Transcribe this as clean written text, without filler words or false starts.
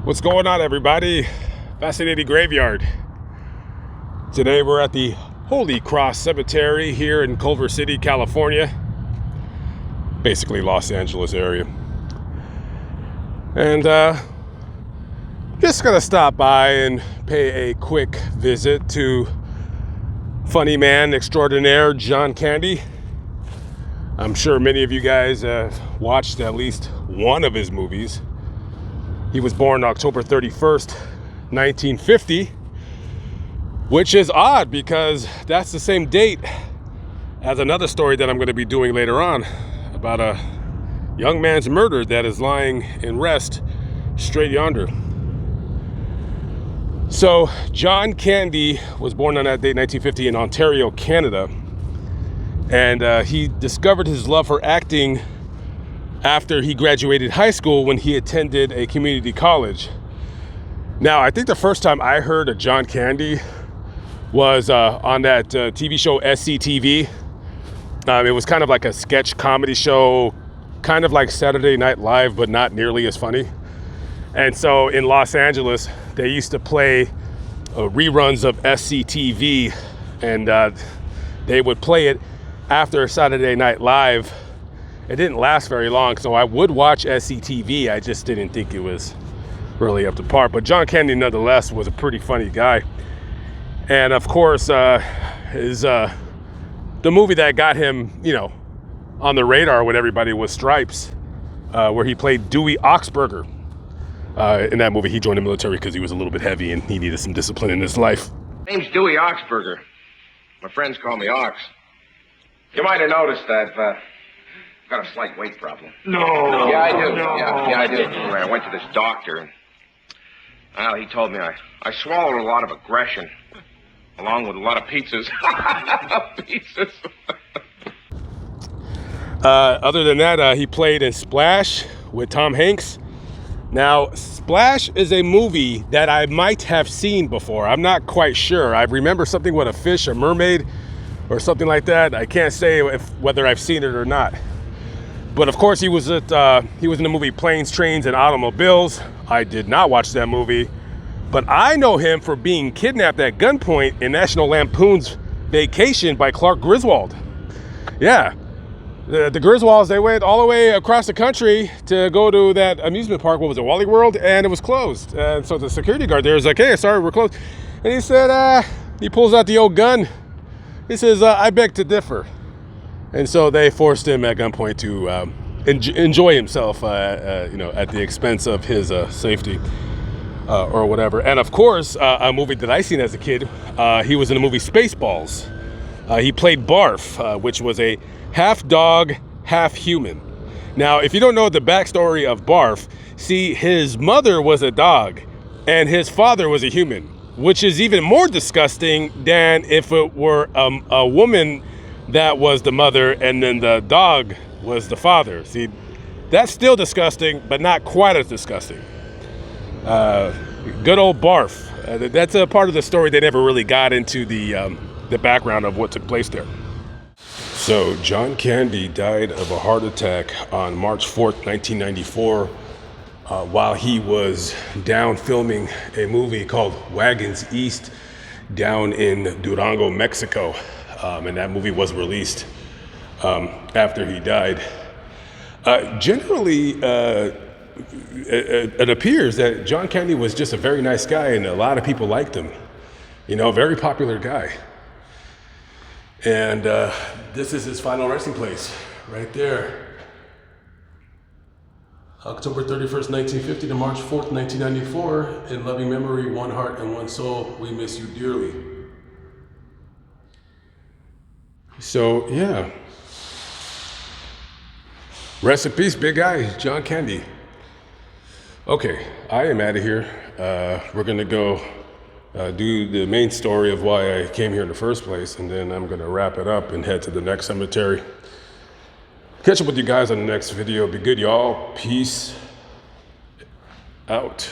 What's going on, everybody? Fascinating Graveyard. Today we're at the Holy Cross Cemetery here in Culver City, California. Basically Los Angeles area. And just gonna stop by and pay a quick visit to funny man extraordinaire John Candy. I'm sure many of you guys have watched at least one of his movies. He was born October 31st, 1950, which is odd because that's the same date as another story that I'm going to be doing later on about a young man's murder that is lying in rest straight yonder. So John Candy was born on that date, 1950, in Ontario, Canada. And he discovered his love for acting after he graduated high school when he attended a community college. Now, I think the first time I heard of John Candy was on that TV show SCTV. It was kind of like a sketch comedy show, kind of like Saturday Night Live, but not nearly as funny. And so in Los Angeles, they used to play reruns of SCTV, and they would play it after Saturday Night Live. It didn't last very long, so I would watch SCTV. I just didn't think it was really up to par. But John Candy, nonetheless, was a pretty funny guy. And of course, the movie that got him, on the radar with everybody was Stripes, where he played Dewey Oxburger. In that movie, he joined the military because he was a little bit heavy and he needed some discipline in his life. Name's Dewey Oxburger. My friends call me Ox. You might have noticed I've got a slight weight problem. No. Yeah, I do. No. Yeah, I do. I went to this doctor, and well, he told me I swallowed a lot of aggression, along with a lot of pizzas. Pizzas. Other than that, he played in Splash with Tom Hanks. Now, Splash is a movie that I might have seen before. I'm not quite sure. I remember something with a fish, a mermaid, or something like that. I can't say whether I've seen it or not. But of course, he was in the movie Planes, Trains, and Automobiles. I did not watch that movie, but I know him for being kidnapped at gunpoint in National Lampoon's Vacation by Clark Griswold. Yeah, the Griswolds, they went all the way across the country to go to that amusement park. What was it, Wally World? And it was closed. And so the security guard there was like, "Hey, sorry, we're closed." And he said, he pulls out the old gun. He says, "I beg to differ." And so they forced him at gunpoint to enjoy himself, at the expense of his safety or whatever. And of course, a movie that I seen as a kid, he was in the movie Spaceballs. He played Barf, which was a half dog, half human. Now, if you don't know the backstory of Barf, see, his mother was a dog and his father was a human, which is even more disgusting than if it were a woman that was the mother and then the dog was the father. See, that's still disgusting, but not quite as disgusting. Good old Barf. That's a part of the story they never really got into the background of what took place there. So John Candy died of a heart attack on March 4th, 1994, while he was down filming a movie called Wagons East down in Durango, Mexico. And that movie was released after he died. Generally, it appears that John Candy was just a very nice guy and a lot of people liked him. Very popular guy. And this is his final resting place right there. October 31st, 1950 to March 4th, 1994. In loving memory, one heart and one soul, we miss you dearly. So, yeah. Rest in peace, big guy, John Candy. Okay, I am out of here. We're going to go do the main story of why I came here in the first place, and then I'm going to wrap it up and head to the next cemetery. Catch up with you guys on the next video. Be good, y'all. Peace out.